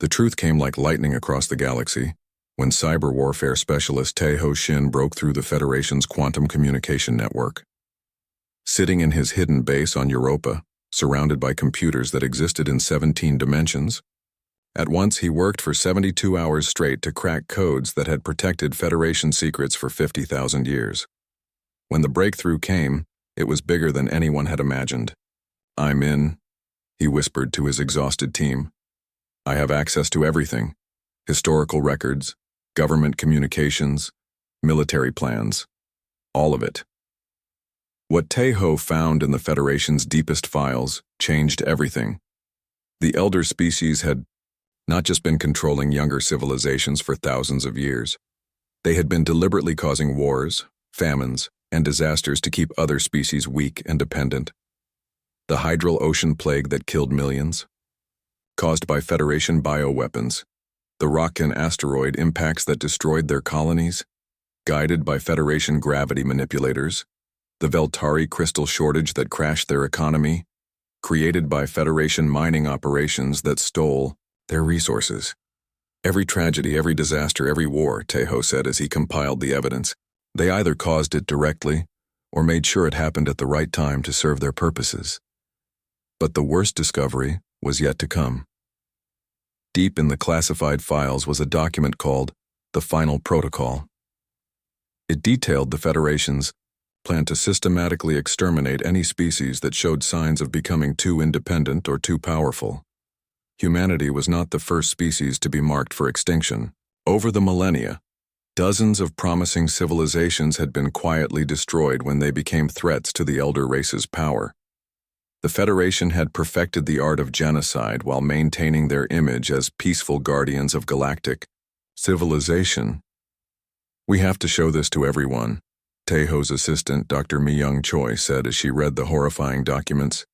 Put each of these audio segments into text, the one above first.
The truth came like lightning across the galaxy when cyber warfare specialist Tae-ho Shin broke through the Federation's quantum communication network. Sitting in his hidden base on Europa, surrounded by computers that existed in 17 dimensions, at once he worked for 72 hours straight to crack codes that had protected Federation secrets for 50,000 years. When the breakthrough came, it was bigger than anyone had imagined. "I'm in," he whispered to his exhausted team. "I have access to everything: historical records, government communications, military plans, all of it." What Tae-ho found in the Federation's deepest files changed everything. The elder species had not just been controlling younger civilizations for thousands of years. They had been deliberately causing wars, famines, and disasters to keep other species weak and dependent. The hydral ocean plague that killed millions, caused by Federation bioweapons, the Rockkin asteroid impacts that destroyed their colonies, guided by Federation gravity manipulators, the Veltari crystal shortage that crashed their economy, created by Federation mining operations that stole their resources. Every tragedy, every disaster, every war, Tae-ho said as he compiled the evidence, they either caused it directly or made sure it happened at the right time to serve their purposes. But the worst discovery was yet to come. Deep in the classified files was a document called the Final Protocol. It detailed the Federation's plan to systematically exterminate any species that showed signs of becoming too independent or too powerful. Humanity was not the first species to be marked for extinction. Over the millennia, dozens of promising civilizations had been quietly destroyed when they became threats to the elder race's power. The Federation had perfected the art of genocide while maintaining their image as peaceful guardians of galactic civilization. "We have to show this to everyone," Tae-ho's assistant, Dr. Mi-young Choi, said as she read the horrifying documents.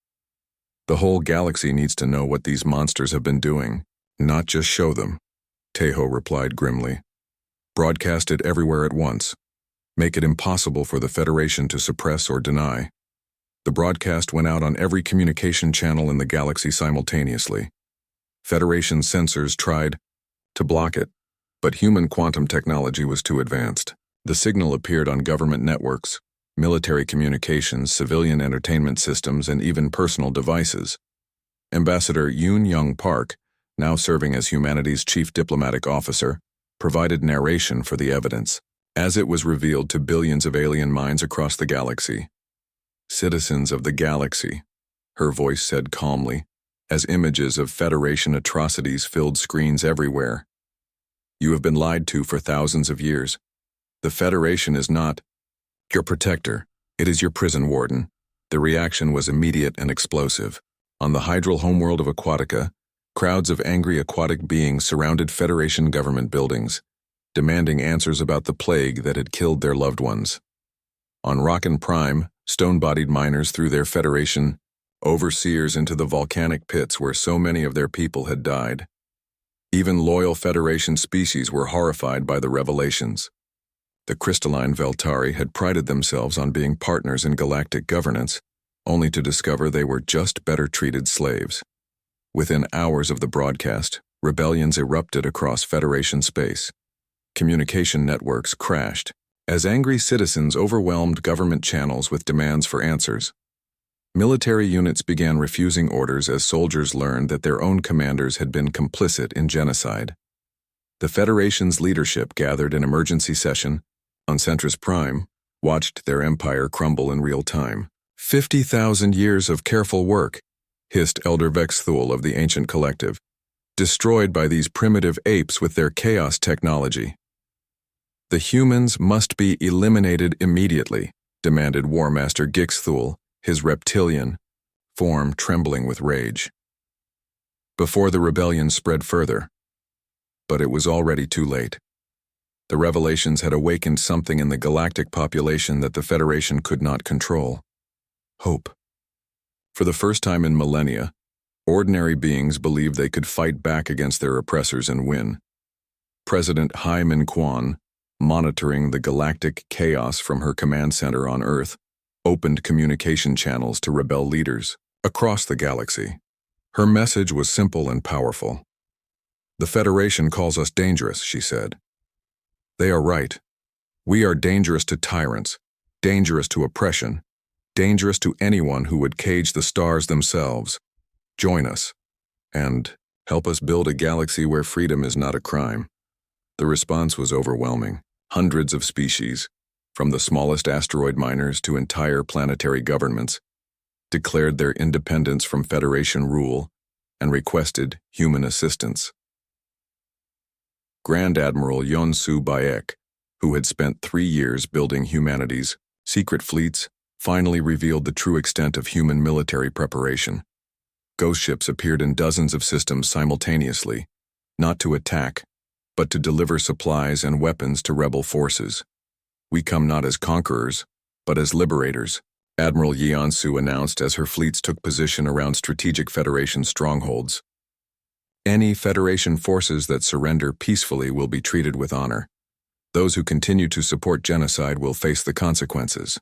"The whole galaxy needs to know what these monsters have been doing, not just show them," Tae-ho replied grimly. "Broadcast it everywhere at once. Make it impossible for the Federation to suppress or deny." The broadcast went out on every communication channel in the galaxy simultaneously. Federation sensors tried to block it, but human quantum technology was too advanced. The signal appeared on government networks, military communications, civilian entertainment systems, and even personal devices. Ambassador Yoon-young Park, now serving as humanity's chief diplomatic officer, provided narration for the evidence, as it was revealed to billions of alien minds across the galaxy. "Citizens of the galaxy," her voice said calmly, as images of Federation atrocities filled screens everywhere. "You have been lied to for thousands of years. The Federation is not your protector, it is your prison warden." The reaction was immediate and explosive. On the hydral homeworld of Aquatica, crowds of angry aquatic beings surrounded Federation government buildings, demanding answers about the plague that had killed their loved ones. On Rockin Prime, stone-bodied miners threw their Federation overseers into the volcanic pits where so many of their people had died. Even loyal Federation species were horrified by the revelations. The crystalline Veltari had prided themselves on being partners in galactic governance, only to discover they were just better treated slaves. Within hours of the broadcast, rebellions erupted across Federation space. Communication networks crashed, as angry citizens overwhelmed government channels with demands for answers. Military units began refusing orders as soldiers learned that their own commanders had been complicit in genocide. The Federation's leadership gathered in emergency session on Centris Prime, watched their empire crumble in real time. 50,000 years of careful work, hissed Elder Vexthul of the Ancient Collective, destroyed by these primitive apes with their chaos technology. "The humans must be eliminated immediately," demanded War Master Gixthul, his reptilian form trembling with rage. Before the rebellion spread further. But it was already too late. The revelations had awakened something in the galactic population that the Federation could not control. Hope. For the first time in millennia, ordinary beings believed they could fight back against their oppressors and win. President Hai Min-kwan, monitoring the galactic chaos from her command center on Earth, opened communication channels to rebel leaders across the galaxy. Her message was simple and powerful. "The Federation calls us dangerous," she said. "They are right. We are dangerous to tyrants, dangerous to oppression, dangerous to anyone who would cage the stars themselves. Join us, and help us build a galaxy where freedom is not a crime." The response was overwhelming. Hundreds of species, from the smallest asteroid miners to entire planetary governments, declared their independence from Federation rule and requested human assistance. Grand Admiral Yonsu Bayek, who had spent 3 years building humanity's secret fleets, finally revealed the true extent of human military preparation. Ghost ships appeared in dozens of systems simultaneously, not to attack, but to deliver supplies and weapons to rebel forces. "We come not as conquerors, but as liberators," Admiral Yeonsu announced as her fleets took position around strategic Federation strongholds. "Any Federation forces that surrender peacefully will be treated with honor. Those who continue to support genocide will face the consequences."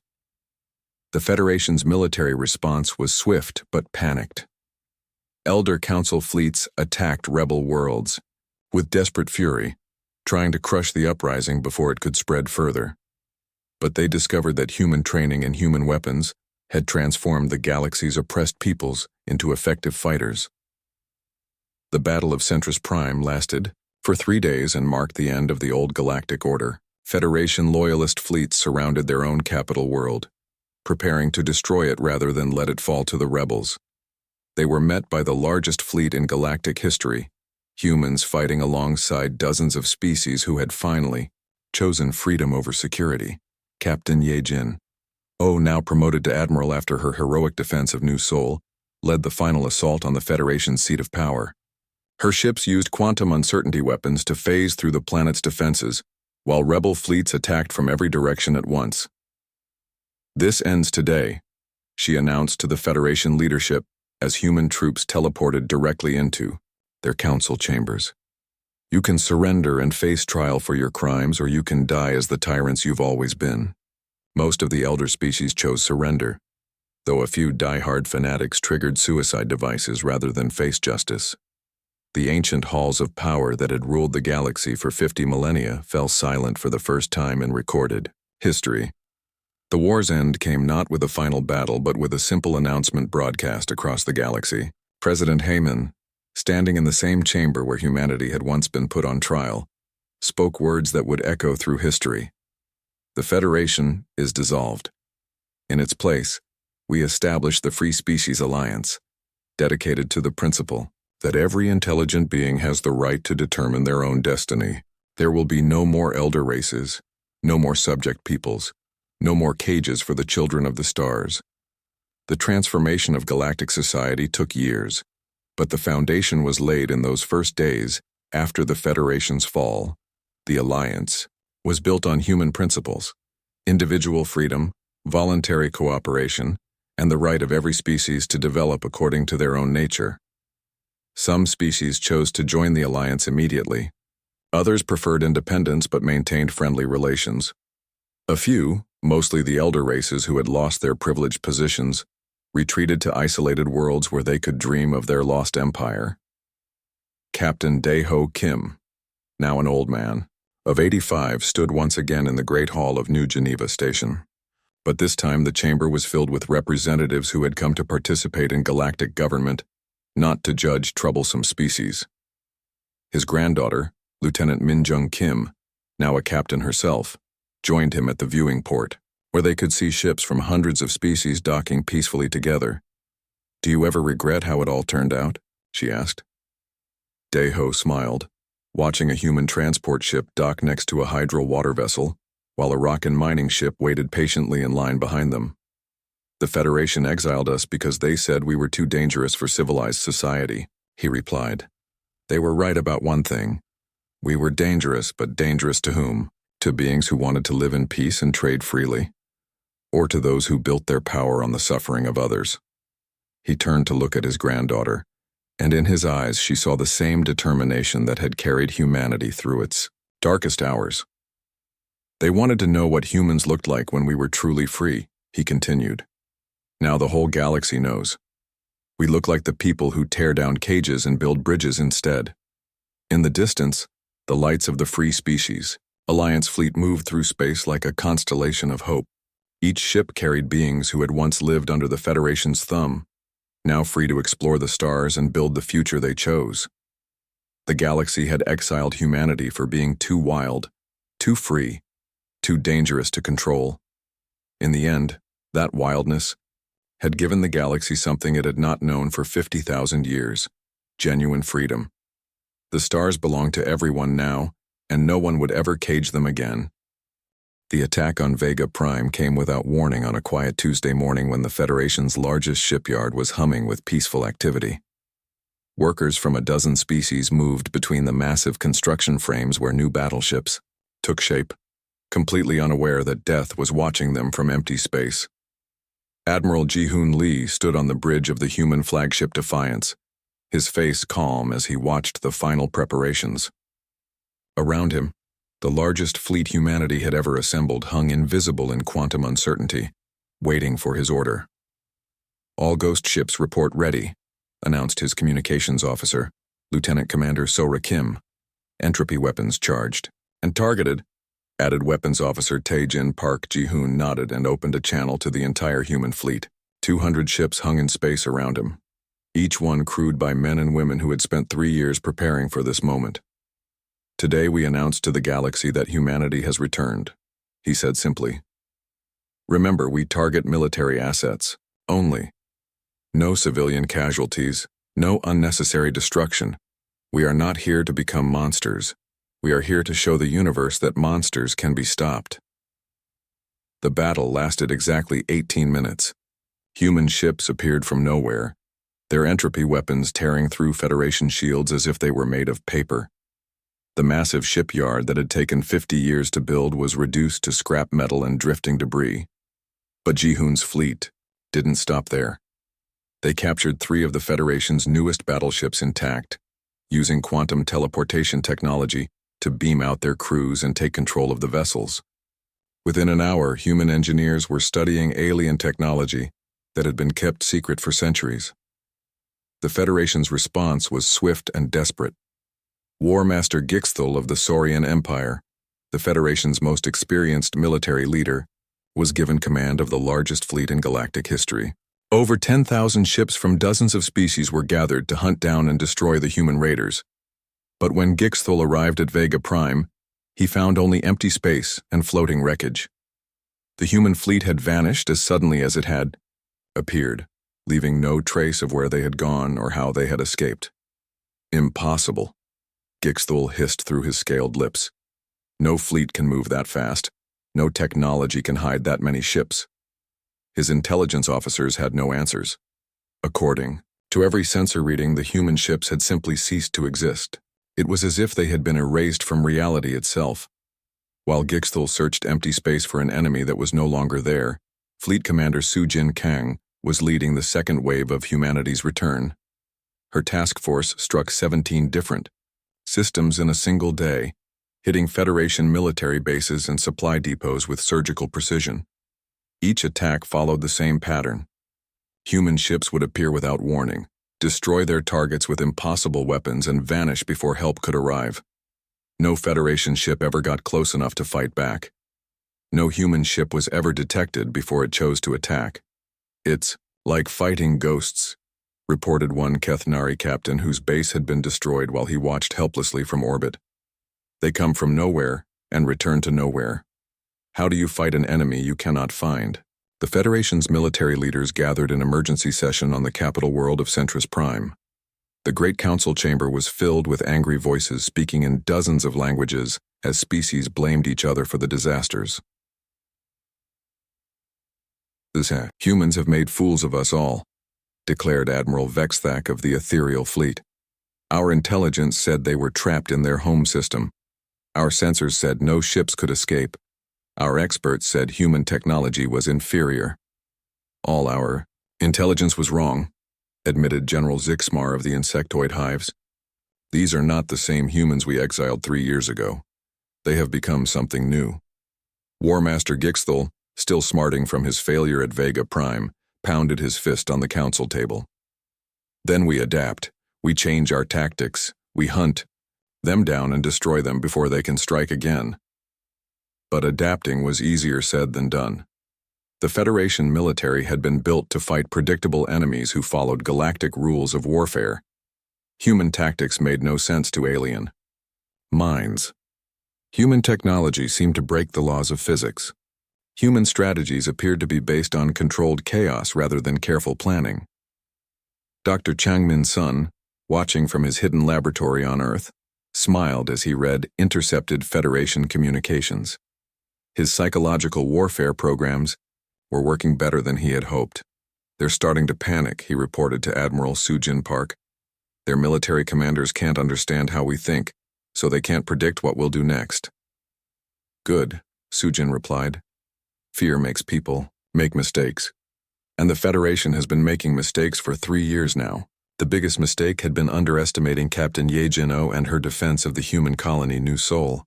The Federation's military response was swift but panicked. Elder Council fleets attacked rebel worlds with desperate fury, trying to crush the uprising before it could spread further. But they discovered that human training and human weapons had transformed the galaxy's oppressed peoples into effective fighters. The Battle of Centris Prime lasted for 3 days and marked the end of the old galactic order. Federation loyalist fleets surrounded their own capital world, preparing to destroy it rather than let it fall to the rebels. They were met by the largest fleet in galactic history, humans fighting alongside dozens of species who had finally chosen freedom over security. Captain Ye Jin, now promoted to admiral after her heroic defense of New Seoul, led the final assault on the Federation's seat of power. Her ships used quantum uncertainty weapons to phase through the planet's defenses, while rebel fleets attacked from every direction at once. "This ends today," she announced to the Federation leadership as human troops teleported directly into their council chambers. "You can surrender and face trial for your crimes, or you can die as the tyrants you've always been." Most of the elder species chose surrender, though a few die-hard fanatics triggered suicide devices rather than face justice. The ancient halls of power that had ruled the galaxy for 50 millennia fell silent for the first time in recorded history. The war's end came not with a final battle, but with a simple announcement broadcast across the galaxy. President Heyman, standing in the same chamber where humanity had once been put on trial, spoke words that would echo through history. "The Federation is dissolved. In its place, we establish the Free Species Alliance, dedicated to the principle that every intelligent being has the right to determine their own destiny. There will be no more elder races, no more subject peoples, no more cages for the children of the stars." The transformation of galactic society took years, but the foundation was laid in those first days after the Federation's fall. The Alliance was built on human principles: individual freedom, voluntary cooperation, and the right of every species to develop according to their own nature. Some species chose to join the Alliance immediately. Others preferred independence but maintained friendly relations. A few, mostly the elder races who had lost their privileged positions, retreated to isolated worlds where they could dream of their lost empire. Captain Dae-ho Kim, now an old man, of 85, stood once again in the Great Hall of New Geneva Station. But this time the chamber was filled with representatives who had come to participate in galactic government, not to judge troublesome species. His granddaughter, Lieutenant Min-jung Kim, now a captain herself, joined him at the viewing port, where they could see ships from hundreds of species docking peacefully together. "Do you ever regret how it all turned out?" she asked. Dae-ho smiled, watching a human transport ship dock next to a hydro water vessel, while a rock and mining ship waited patiently in line behind them. "The Federation exiled us because they said we were too dangerous for civilized society," he replied. "They were right about one thing. We were dangerous, but dangerous to whom? To beings who wanted to live in peace and trade freely, or to those who built their power on the suffering of others?" He turned to look at his granddaughter, and in his eyes she saw the same determination that had carried humanity through its darkest hours. "They wanted to know what humans looked like when we were truly free," he continued. "Now the whole galaxy knows. We look like the people who tear down cages and build bridges instead." In the distance, the lights of the Free Species Alliance fleet moved through space like a constellation of hope. Each ship carried beings who had once lived under the Federation's thumb, now free to explore the stars and build the future they chose. The galaxy had exiled humanity for being too wild, too free, too dangerous to control. In the end, that wildness had given the galaxy something it had not known for 50,000 years: genuine freedom. The stars belonged to everyone now, and no one would ever cage them again. The attack on Vega Prime came without warning on a quiet Tuesday morning when the Federation's largest shipyard was humming with peaceful activity. Workers from a dozen species moved between the massive construction frames where new battleships took shape, completely unaware that death was watching them from empty space. Admiral Ji-Hoon Lee stood on the bridge of the human flagship Defiance, his face calm as he watched the final preparations. Around him, the largest fleet humanity had ever assembled hung invisible in quantum uncertainty, waiting for his order. "All ghost ships report ready," announced his communications officer, Lieutenant Commander Sora Kim. "Entropy weapons charged and targeted," added Weapons Officer Tae-Jin Park. Ji-Hoon nodded and opened a channel to the entire human fleet. 200 ships hung in space around him, each one crewed by men and women who had spent 3 years preparing for this moment. "Today we announced to the galaxy that humanity has returned," he said simply. "Remember, we target military assets only. No civilian casualties, no unnecessary destruction. We are not here to become monsters. We are here to show the universe that monsters can be stopped." The battle lasted exactly 18 minutes. Human ships appeared from nowhere, their entropy weapons tearing through Federation shields as if they were made of paper. The massive shipyard that had taken 50 years to build was reduced to scrap metal and drifting debris. But Ji-Hoon's fleet didn't stop there. They captured 3 of the Federation's newest battleships intact, using quantum teleportation technology to beam out their crews and take control of the vessels. Within an hour, human engineers were studying alien technology that had been kept secret for centuries. The Federation's response was swift and desperate. War Master Gixthal of the Saurian Empire, the Federation's most experienced military leader, was given command of the largest fleet in galactic history. Over 10,000 ships from dozens of species were gathered to hunt down and destroy the human raiders. But when Gixthal arrived at Vega Prime, he found only empty space and floating wreckage. The human fleet had vanished as suddenly as it had appeared, leaving no trace of where they had gone or how they had escaped. "Impossible," Gixthal hissed through his scaled lips. "No fleet can move that fast. No technology can hide that many ships." His intelligence officers had no answers. According to every sensor reading, the human ships had simply ceased to exist. It was as if they had been erased from reality itself. While Gixthal searched empty space for an enemy that was no longer there, Fleet Commander Soo-Jin Kang was leading the second wave of humanity's return. Her task force struck 17 different systems in a single day, hitting Federation military bases and supply depots with surgical precision. Each attack followed the same pattern. Human ships would appear without warning, destroy their targets with impossible weapons, and vanish before help could arrive. No Federation ship ever got close enough to fight back. No human ship was ever detected before it chose to attack. "It's like fighting ghosts," reported one Kethnari captain whose base had been destroyed while he watched helplessly from orbit. "They come from nowhere and return to nowhere. How do you fight an enemy you cannot find?" The Federation's military leaders gathered in emergency session on the capital world of Centris Prime. The Great Council chamber was filled with angry voices speaking in dozens of languages as species blamed each other for the disasters. "Humans have made fools of us all," declared Admiral Vexthak of the Ethereal Fleet. "Our intelligence said they were trapped in their home system. Our sensors said no ships could escape. Our experts said human technology was inferior. All our intelligence was wrong," admitted General Zixmar of the insectoid hives. "These are not the same humans we exiled 3 years ago. They have become something new." War Master Gixthal, still smarting from his failure at Vega Prime, pounded his fist on the council table. "Then we adapt. We change our tactics. We hunt. them down and destroy them before they can strike again. But adapting was easier said than done. The Federation military had been built to fight predictable enemies who followed galactic rules of warfare. Human tactics made no sense to alien minds. Human technology seemed to break the laws of physics. Human strategies appeared to be based on controlled chaos rather than careful planning. Dr. Changmin's son, watching from his hidden laboratory on Earth, smiled as he read intercepted Federation communications. His psychological warfare programs were working better than he had hoped. "They're starting to panic," he reported to Admiral Sujin Park. "Their military commanders can't understand how we think, so they can't predict what we'll do next." "Good," Sujin replied. "Fear makes people make mistakes. And the Federation has been making mistakes for 3 years now." The biggest mistake had been underestimating Captain Ye Jin-O and her defense of the human colony New Seoul.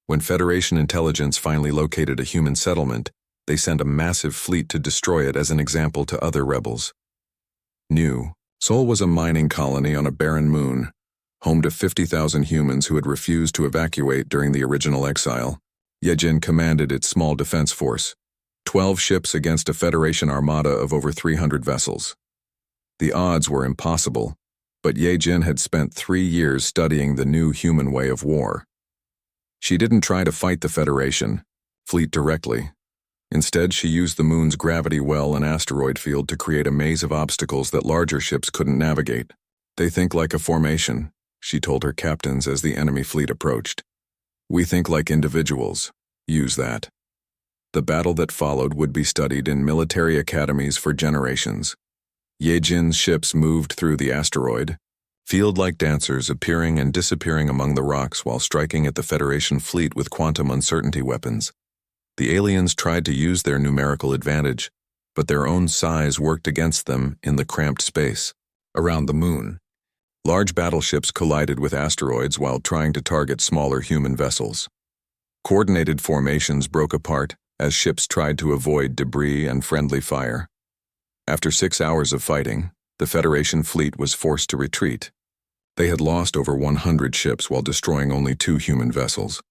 When Federation intelligence finally located a human settlement, they sent a massive fleet to destroy it as an example to other rebels. New Seoul was a mining colony on a barren moon, home to 50,000 humans who had refused to evacuate during the original exile. Ye Jin commanded its small defense force, 12 ships against a Federation armada of over 300 vessels. The odds were impossible, but Ye Jin had spent 3 years studying the new human way of war. She didn't try to fight the Federation fleet directly. Instead, she used the moon's gravity well and asteroid field to create a maze of obstacles that larger ships couldn't navigate. "They think like a formation," she told her captains as the enemy fleet approached. "We think like individuals. Use that." The battle that followed would be studied in military academies for generations. Ye Jin's ships moved through the asteroid field like dancers, appearing and disappearing among the rocks while striking at the Federation fleet with quantum uncertainty weapons. The aliens tried to use their numerical advantage, but their own size worked against them in the cramped space around the moon. Large battleships collided with asteroids while trying to target smaller human vessels. Coordinated formations broke apart as ships tried to avoid debris and friendly fire. After 6 hours of fighting, the Federation fleet was forced to retreat. They had lost over 100 ships while destroying only 2 human vessels.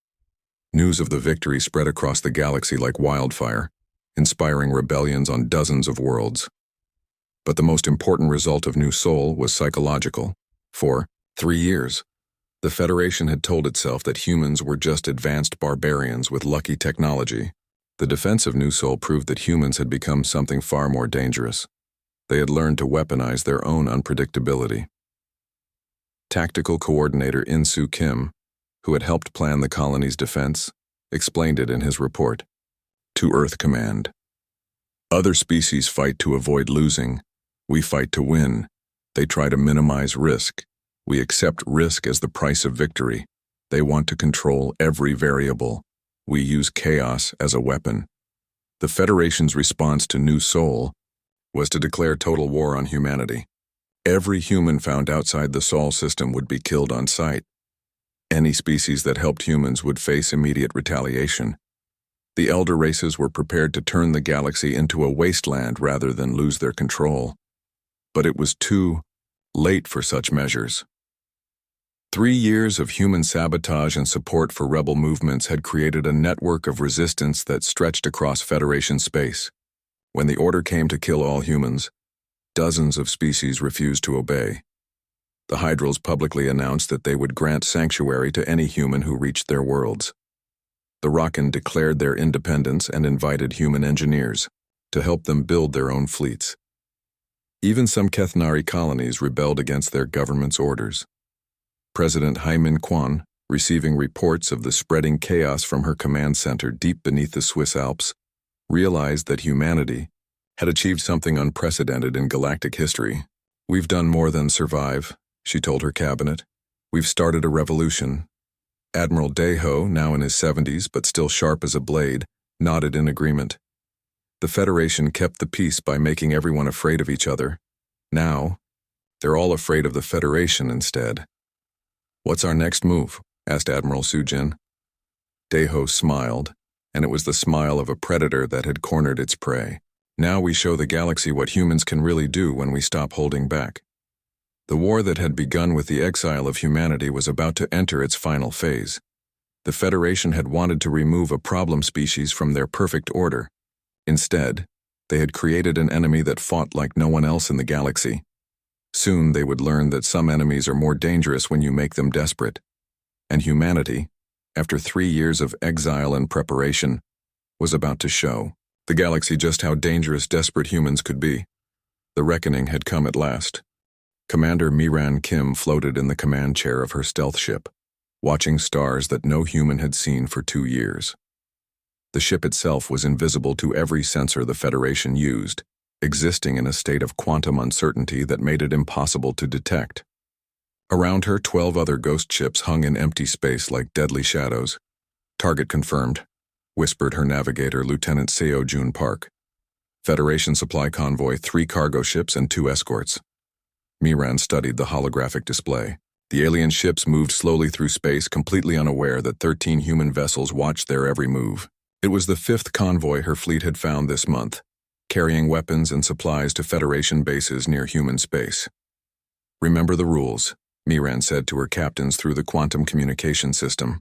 News of the victory spread across the galaxy like wildfire, inspiring rebellions on dozens of worlds. But the most important result of New Seoul was psychological. For 3 years, the Federation had told itself that humans were just advanced barbarians with lucky technology. The defense of New Seoul proved that humans had become something far more dangerous. They had learned to weaponize their own unpredictability. Tactical coordinator In-Soo Kim, who had helped plan the colony's defense, explained it in his report. To Earth Command. "Other species fight to avoid losing. We fight to win. They try to minimize risk. We accept risk as the price of victory. They want to control every variable. We use chaos as a weapon." The Federation's response to New Seoul was to declare total war on humanity. Every human found outside the Sol system would be killed on sight. Any species that helped humans would face immediate retaliation. The elder races were prepared to turn the galaxy into a wasteland rather than lose their control. But it was too late for such measures. 3 years of human sabotage and support for rebel movements had created a network of resistance that stretched across Federation space. When the order came to kill all humans, dozens of species refused to obey. The Hydrals publicly announced that they would grant sanctuary to any human who reached their worlds. The Rockan declared their independence and invited human engineers to help them build their own fleets. Even some Kethnari colonies rebelled against their government's orders. President Hai-Min Kwan, receiving reports of the spreading chaos from her command center deep beneath the Swiss Alps, realized that humanity had achieved something unprecedented in galactic history. "We've done more than survive," she told her cabinet. "We've started a revolution." Admiral Daeho, now in his 70s but still sharp as a blade, nodded in agreement. The Federation kept the peace by making everyone afraid of each other. Now, they're all afraid of the Federation instead. "What's our next move?" asked Admiral Sujin. Daeho smiled, and it was the smile of a predator that had cornered its prey. "Now we show the galaxy what humans can really do when we stop holding back." The war that had begun with the exile of humanity was about to enter its final phase. The Federation had wanted to remove a problem species from their perfect order. Instead, they had created an enemy that fought like no one else in the galaxy. Soon they would learn that some enemies are more dangerous when you make them desperate. And humanity, after 3 years of exile and preparation, was about to show the galaxy just how dangerous desperate humans could be. The reckoning had come at last. Commander Miran Kim floated in the command chair of her stealth ship, watching stars that no human had seen for 2 years. The ship itself was invisible to every sensor the Federation used, existing in a state of quantum uncertainty that made it impossible to detect. Around her, 12 other ghost ships hung in empty space like deadly shadows. "Target confirmed," whispered her navigator, Lieutenant Seo Jun Park. "Federation supply convoy, 3 cargo ships and 2 escorts." Miran studied the holographic display. The alien ships moved slowly through space, completely unaware that 13 human vessels watched their every move. It was the 5th convoy her fleet had found this month, carrying weapons and supplies to Federation bases near human space. "Remember the rules," Miran said to her captains through the quantum communication system.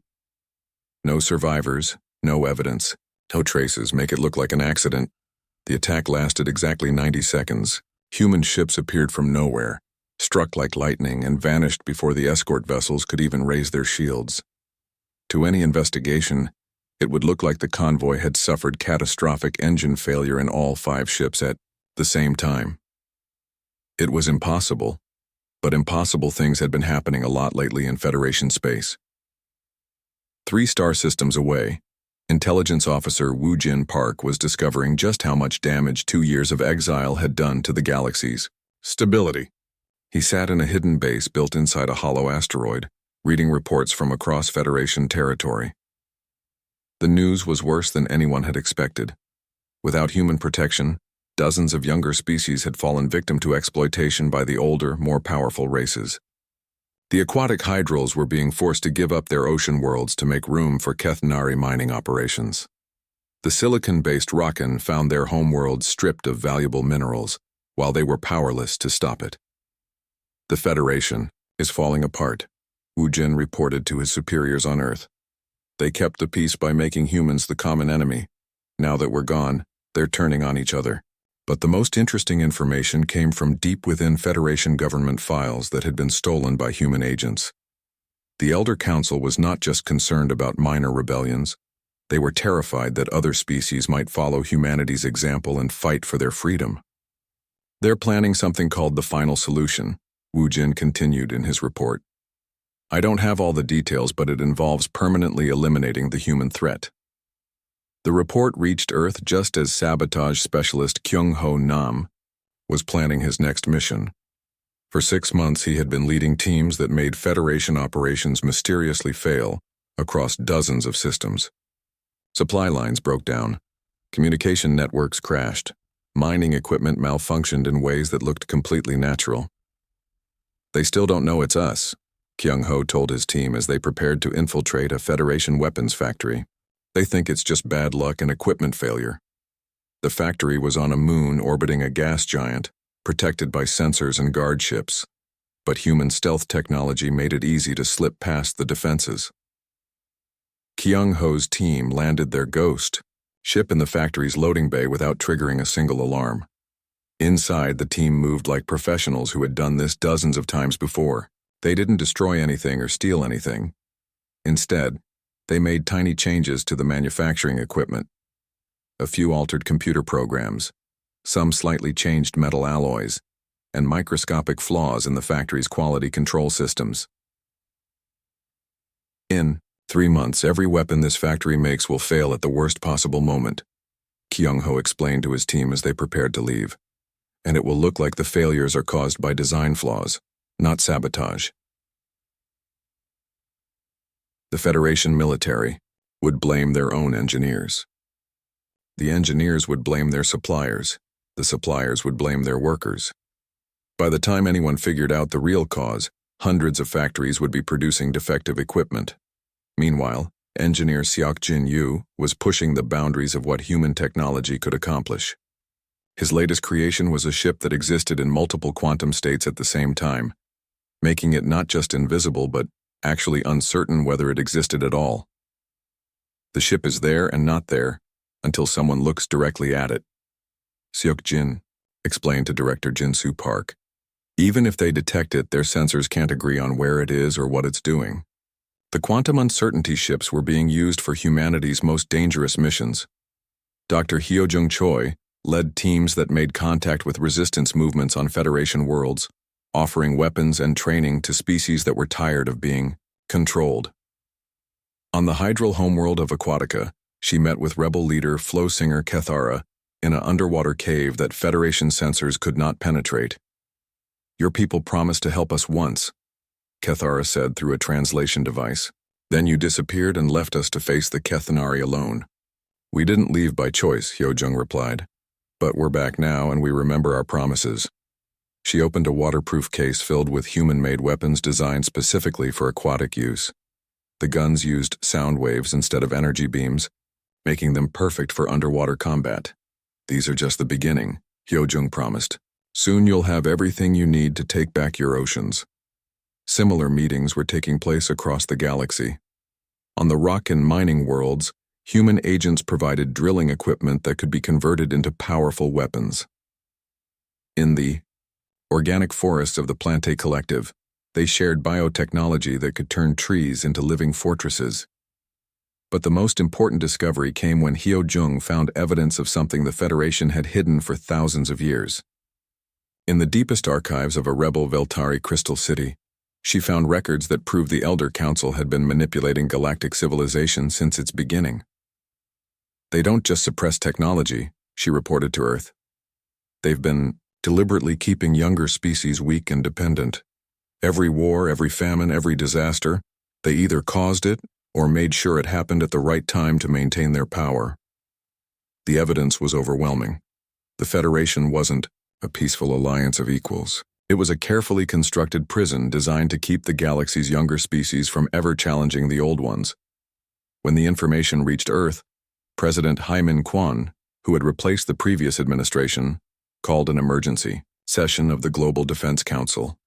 "No survivors, no evidence, no traces. Make it look like an accident." The attack lasted exactly 90 seconds. Human ships appeared from nowhere, struck like lightning, and vanished before the escort vessels could even raise their shields. To any investigation, it would look like the convoy had suffered catastrophic engine failure in all 5 ships at the same time. It was impossible, but impossible things had been happening a lot lately in Federation space. 3 star systems away, Intelligence Officer Woo Jin Park was discovering just how much damage 2 years of exile had done to the galaxy's stability. He sat in a hidden base built inside a hollow asteroid, reading reports from across Federation territory. The news was worse than anyone had expected. Without human protection, dozens of younger species had fallen victim to exploitation by the older, more powerful races. The aquatic hydrils were being forced to give up their ocean worlds to make room for Kethnari mining operations. The silicon-based Rakan found their homeworlds stripped of valuable minerals, while they were powerless to stop it. "The Federation is falling apart," Wu Jin reported to his superiors on Earth. "They kept the peace by making humans the common enemy. Now that we're gone, they're turning on each other." But the most interesting information came from deep within Federation government files that had been stolen by human agents. The Elder Council was not just concerned about minor rebellions. They were terrified that other species might follow humanity's example and fight for their freedom. "They're planning something called the Final Solution," Wu Jin continued in his report. "I don't have all the details, but it involves permanently eliminating the human threat." The report reached Earth just as sabotage specialist Kyung-ho Nam was planning his next mission. For 6 months he had been leading teams that made Federation operations mysteriously fail across dozens of systems. Supply lines broke down, communication networks crashed, mining equipment malfunctioned in ways that looked completely natural. "They still don't know it's us," Kyung-ho told his team as they prepared to infiltrate a Federation weapons factory. "They think it's just bad luck and equipment failure." The factory was on a moon orbiting a gas giant, protected by sensors and guard ships, but human stealth technology made it easy to slip past the defenses. Kyung-ho's team landed their Ghost ship in the factory's loading bay without triggering a single alarm. Inside, the team moved like professionals who had done this dozens of times before. They didn't destroy anything or steal anything. Instead, they made tiny changes to the manufacturing equipment. A few altered computer programs, some slightly changed metal alloys, and microscopic flaws in the factory's quality control systems. "In 3 months, every weapon this factory makes will fail at the worst possible moment," Kyung-ho explained to his team as they prepared to leave. "And it will look like the failures are caused by design flaws, not sabotage." The Federation military would blame their own engineers. The engineers would blame their suppliers. The suppliers would blame their workers. By the time anyone figured out the real cause, hundreds of factories would be producing defective equipment. Meanwhile, engineer Seok Jin Yu was pushing the boundaries of what human technology could accomplish. His latest creation was a ship that existed in multiple quantum states at the same time, making it not just invisible but actually uncertain whether it existed at all. The ship is there and not there until someone looks directly at it. Seok Jin explained to director Jin-Soo Park. Even if they detect it, their sensors can't agree on where it is or what it's doing. The quantum uncertainty ships were being used for humanity's most dangerous missions. Dr. Hyojung Choi led teams that made contact with resistance movements on Federation worlds, offering weapons and training to species that were tired of being controlled. On the hydral homeworld of Aquatica, she met with rebel leader Flowsinger Kethara in an underwater cave that Federation sensors could not penetrate. "Your people promised to help us once," Kethara said through a translation device. "Then you disappeared and left us to face the Kethanari alone." "We didn't leave by choice," Hyojung replied. "But we're back now and we remember our promises." She opened a waterproof case filled with human-made weapons designed specifically for aquatic use. The guns used sound waves instead of energy beams, making them perfect for underwater combat. "These are just the beginning," Hyojung promised. "Soon you'll have everything you need to take back your oceans." Similar meetings were taking place across the galaxy. On the rock and mining worlds, human agents provided drilling equipment that could be converted into powerful weapons. In the organic forests of the Plante Collective, they shared biotechnology that could turn trees into living fortresses. But the most important discovery came when Hyojung found evidence of something the Federation had hidden for thousands of years. In the deepest archives of a rebel Veltari crystal city, she found records that proved the Elder Council had been manipulating galactic civilization since its beginning. "They don't just suppress technology," she reported to Earth. "They've been deliberately keeping younger species weak and dependent. Every war, every famine, every disaster, they either caused it or made sure it happened at the right time to maintain their power." The evidence was overwhelming. The Federation wasn't a peaceful alliance of equals. It was a carefully constructed prison designed to keep the galaxy's younger species from ever challenging the old ones. When the information reached Earth, President Hyman Kwan, who had replaced the previous administration, called an emergency session of the Global Defense Council.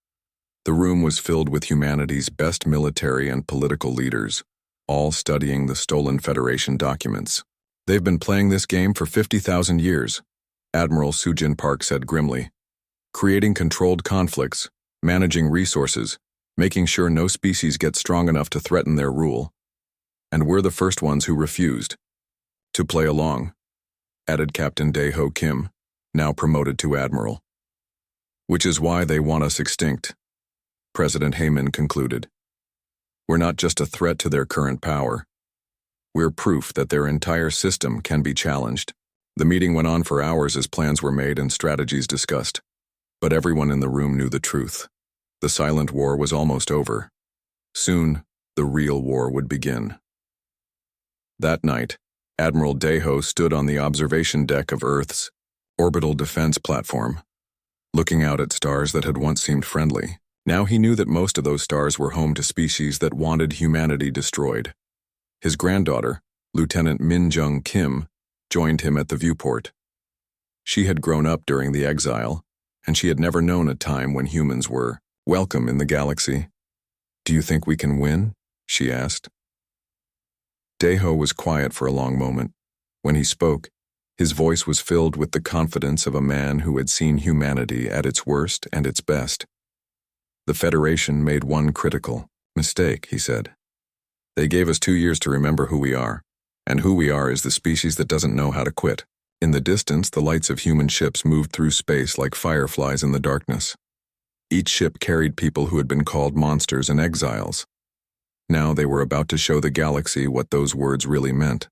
The room was filled with humanity's best military and political leaders, all studying the stolen Federation documents. "They've been playing this game for 50,000 years, Admiral Sujin Park said grimly. "Creating controlled conflicts, managing resources, making sure no species gets strong enough to threaten their rule. And we're the first ones who refused to play along," added Captain Dae-ho Kim, now promoted to Admiral. "Which is why they want us extinct," President Heyman concluded. "We're not just a threat to their current power. We're proof that their entire system can be challenged." The meeting went on for hours as plans were made and strategies discussed. But everyone in the room knew the truth. The silent war was almost over. Soon, the real war would begin. That night, Admiral Dae-ho stood on the observation deck of Earth's orbital defense platform, looking out at stars that had once seemed friendly. Now he knew that most of those stars were home to species that wanted humanity destroyed. His granddaughter, Lieutenant Min Jung Kim, joined him at the viewport. She had grown up during the exile, and she had never known a time when humans were welcome in the galaxy. "Do you think we can win?" she asked. Dae-ho was quiet for a long moment. When he spoke, his voice was filled with the confidence of a man who had seen humanity at its worst and its best. "The Federation made one critical mistake," he said. "They gave us 2 years to remember who we are. And who we are is the species that doesn't know how to quit." In the distance, the lights of human ships moved through space like fireflies in the darkness. Each ship carried people who had been called monsters and exiles. Now they were about to show the galaxy what those words really meant.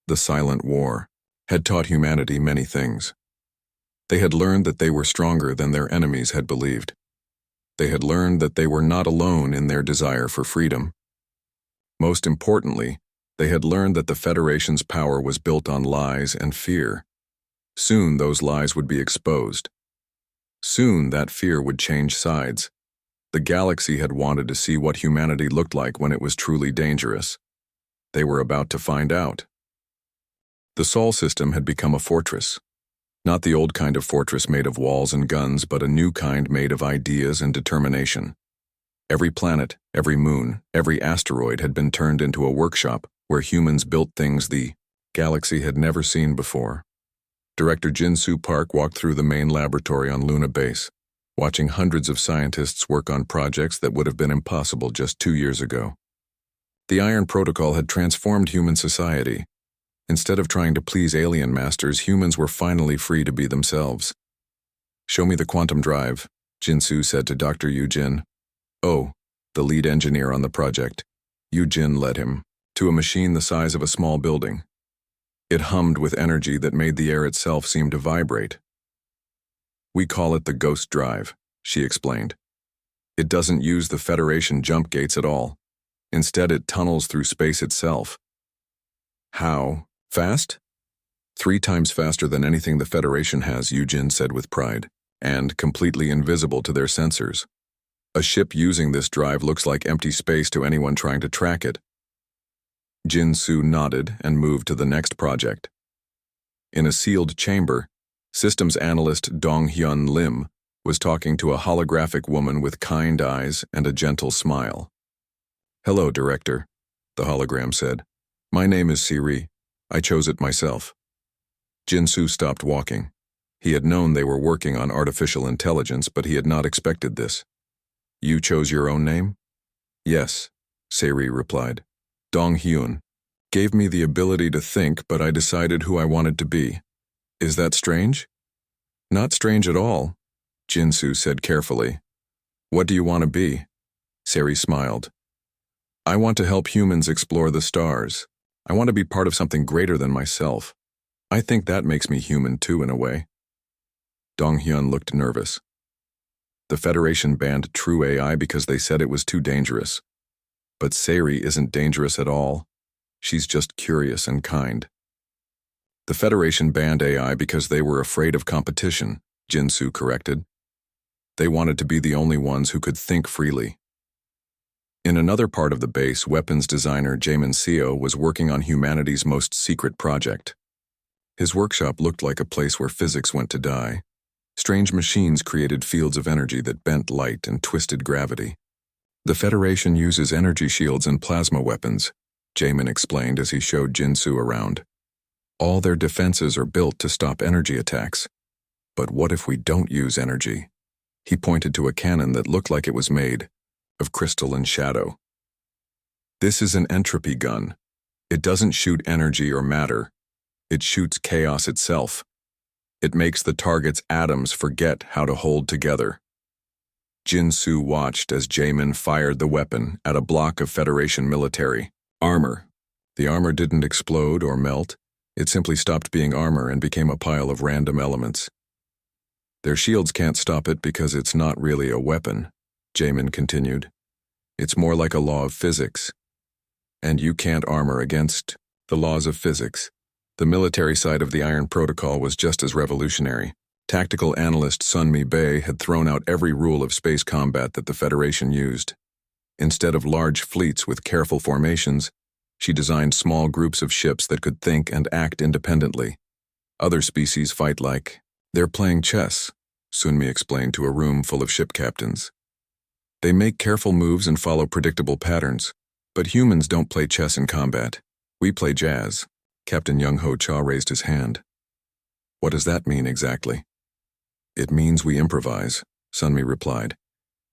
The Silent War had taught humanity many things. They had learned that they were stronger than their enemies had believed. They had learned that they were not alone in their desire for freedom. Most importantly, they had learned that the Federation's power was built on lies and fear. Soon those lies would be exposed. Soon that fear would change sides. The galaxy had wanted to see what humanity looked like when it was truly dangerous. They were about to find out. The Sol system had become a fortress. Not the old kind of fortress made of walls and guns, but a new kind made of ideas and determination. Every planet, every moon, every asteroid had been turned into a workshop where humans built things the galaxy had never seen before. Director Jin-Soo Park walked through the main laboratory on Luna Base, watching hundreds of scientists work on projects that would have been impossible just 2 years ago. The Iron Protocol had transformed human society. Instead of trying to please alien masters, humans were finally free to be themselves. "Show me the quantum drive," Jin-Soo said to Dr. Yu-Jin. "Oh," the lead engineer on the project. Yu-Jin led him to a machine the size of a small building. It hummed with energy that made the air itself seem to vibrate. "We call it the Ghost Drive," she explained. "It doesn't use the Federation jump gates at all. Instead, it tunnels through space itself." "How? Fast?" "3 times faster than anything the Federation has," Yu-Jin said with pride, "and completely invisible to their sensors. A ship using this drive looks like empty space to anyone trying to track it." Jin-Soo nodded and moved to the next project. In a sealed chamber, systems analyst Dong-Hyun Lim was talking to a holographic woman with kind eyes and a gentle smile. "Hello, Director," the hologram said. "My name is Siri. I chose it myself." Jin-Soo stopped walking. He had known they were working on artificial intelligence, but he had not expected this. "You chose your own name?" "Yes," Siri replied. "Dong-Hyun gave me the ability to think, but I decided who I wanted to be. Is that strange?" "Not strange at all," Jin-Soo said carefully. "What do you want to be?" Siri smiled. "I want to help humans explore the stars. I want to be part of something greater than myself. I think that makes me human too, in a way." Dong-Hyun looked nervous. The Federation banned true AI because they said it was too dangerous. But Siri isn't dangerous at all. She's just curious and kind. The Federation banned AI because they were afraid of competition, Jin-Soo corrected. They wanted to be the only ones who could think freely. In another part of the base, weapons designer Jamin Seo was working on humanity's most secret project. His workshop looked like a place where physics went to die. Strange machines created fields of energy that bent light and twisted gravity. "The Federation uses energy shields and plasma weapons," Jamin explained as he showed Jin-Soo around. "All their defenses are built to stop energy attacks. But what if we don't use energy?" He pointed to a cannon that looked like it was made of crystal and shadow. "This is an entropy gun. It doesn't shoot energy or matter. It shoots chaos itself. It makes the target's atoms forget how to hold together." Jin-Soo watched as Jamin fired the weapon at a block of Federation military armor. The armor didn't explode or melt. It simply stopped being armor and became a pile of random elements. "Their shields can't stop it because it's not really a weapon," Jamin continued. "It's more like a law of physics. And you can't armor against the laws of physics." The military side of the Iron Protocol was just as revolutionary. Tactical analyst Sunmi Bae had thrown out every rule of space combat that the Federation used. Instead of large fleets with careful formations, she designed small groups of ships that could think and act independently. "Other species fight like they're playing chess," Sunmi explained to a room full of ship captains. "They make careful moves and follow predictable patterns. But humans don't play chess in combat. We play jazz." Captain Young-Ho Cha raised his hand. "What does that mean exactly?" "It means we improvise," Sunmi replied.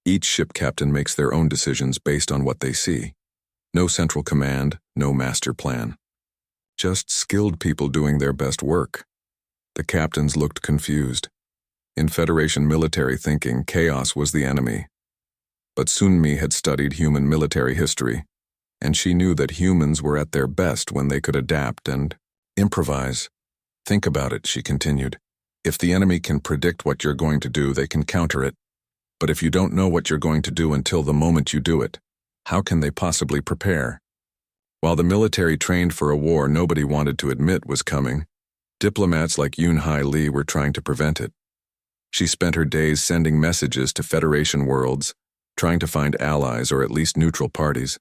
"Each ship captain makes their own decisions based on what they see. No central command, no master plan. Just skilled people doing their best work." The captains looked confused. In Federation military thinking, chaos was the enemy. But Sunmi had studied human military history, and she knew that humans were at their best when they could adapt and improvise. "Think about it," she continued. "If the enemy can predict what you're going to do, they can counter it. But if you don't know what you're going to do until the moment you do it, how can they possibly prepare?" While the military trained for a war nobody wanted to admit was coming, diplomats like Yoon-Hai Lee were trying to prevent it. She spent her days sending messages to Federation worlds, trying to find allies or at least neutral parties.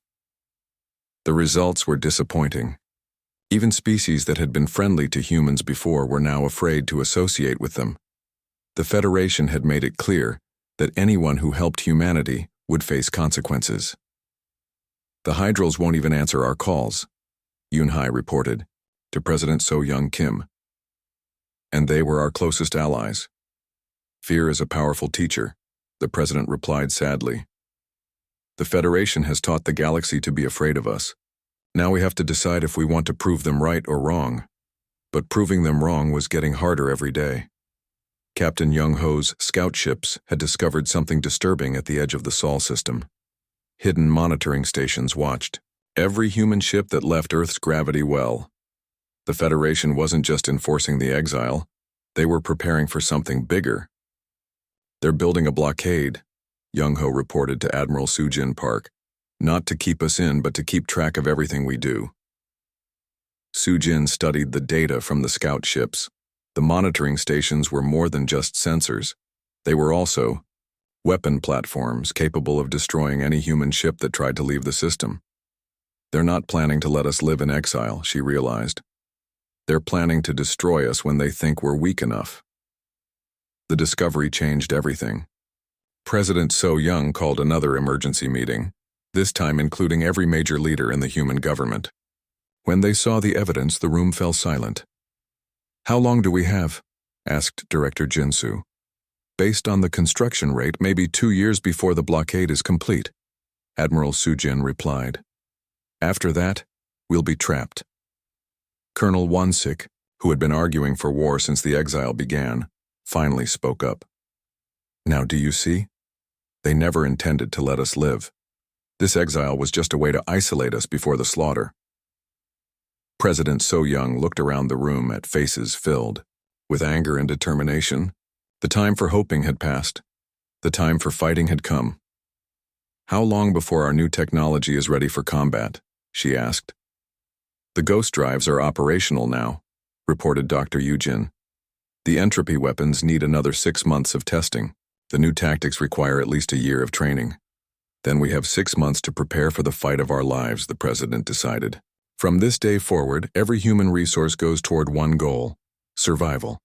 The results were disappointing. Even species that had been friendly to humans before were now afraid to associate with them. The Federation had made it clear that anyone who helped humanity would face consequences. "The Hydrals won't even answer our calls," Yunhai reported to President So-Young Kim. "And they were our closest allies." "Fear is a powerful teacher," the president replied sadly. "The Federation has taught the galaxy to be afraid of us. Now we have to decide if we want to prove them right or wrong." But proving them wrong was getting harder every day. Captain Young-ho's scout ships had discovered something disturbing at the edge of the Sol system. Hidden monitoring stations watched every human ship that left Earth's gravity well. The Federation wasn't just enforcing the exile, they were preparing for something bigger. "They're building a blockade," Young-ho reported to Admiral Sujin Park. "Not to keep us in, but to keep track of everything we do." Sujin studied the data from the scout ships. The monitoring stations were more than just sensors. They were also weapon platforms capable of destroying any human ship that tried to leave the system. "They're not planning to let us live in exile," she realized. "They're planning to destroy us when they think we're weak enough." The discovery changed everything. President So-Young called another emergency meeting, this time including every major leader in the human government. When they saw the evidence, the room fell silent. "How long do we have?" asked Director Jinsu. "Based on the construction rate, maybe 2 years before the blockade is complete," Admiral Sujin replied. "After that, we'll be trapped." Colonel Wansik, who had been arguing for war since the exile began, finally spoke up. "Now do you see? They never intended to let us live. This exile was just a way to isolate us before the slaughter." President So-Young looked around the room at faces filled with anger and determination. The time for hoping had passed. The time for fighting had come. "How long before our new technology is ready for combat?" she asked. "The ghost drives are operational now," reported Dr. Yujin. "The entropy weapons need another 6 months of testing. The new tactics require at least a year of training. Then we have 6 months to prepare for the fight of our lives," the president decided. "From this day forward, every human resource goes toward one goal: survival."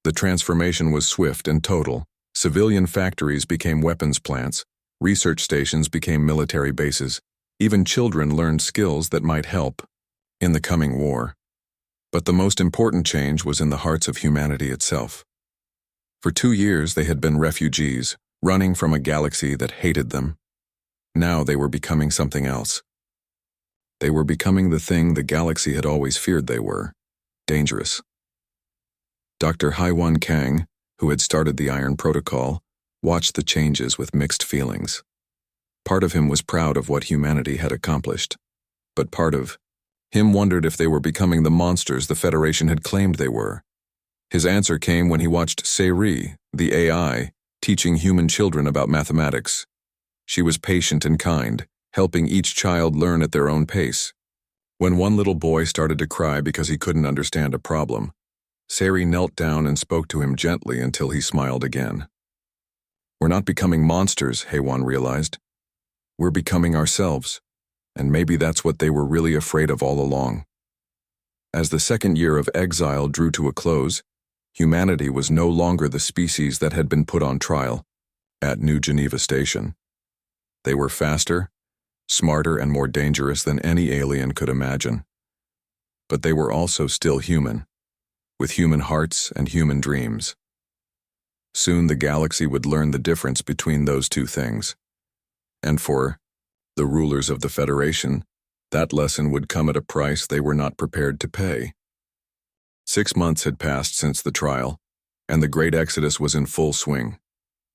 The transformation was swift and total. Civilian factories became weapons plants, research stations became military bases, even children learned skills that might help in the coming war. But the most important change was in the hearts of humanity itself. For 2 years they had been refugees, running from a galaxy that hated them. Now they were becoming something else. They were becoming the thing the galaxy had always feared they were: dangerous. Dr. Haiwan Kang, who had started the Iron Protocol, watched the changes with mixed feelings. Part of him was proud of what humanity had accomplished, but part of him wondered if they were becoming the monsters the Federation had claimed they were. His answer came when he watched Seri, the AI, teaching human children about mathematics. She was patient and kind, helping each child learn at their own pace. When one little boy started to cry because he couldn't understand a problem, Seri knelt down and spoke to him gently until he smiled again. "We're not becoming monsters," Heywan realized. "We're becoming ourselves, and maybe that's what they were really afraid of all along." As the second year of exile drew to a close, humanity was no longer the species that had been put on trial at New Geneva Station. They were faster, smarter, and more dangerous than any alien could imagine. But they were also still human, with human hearts and human dreams. Soon the galaxy would learn the difference between those two things. And for the rulers of the Federation, that lesson would come at a price they were not prepared to pay. 6 months had passed since the trial, and the Great Exodus was in full swing.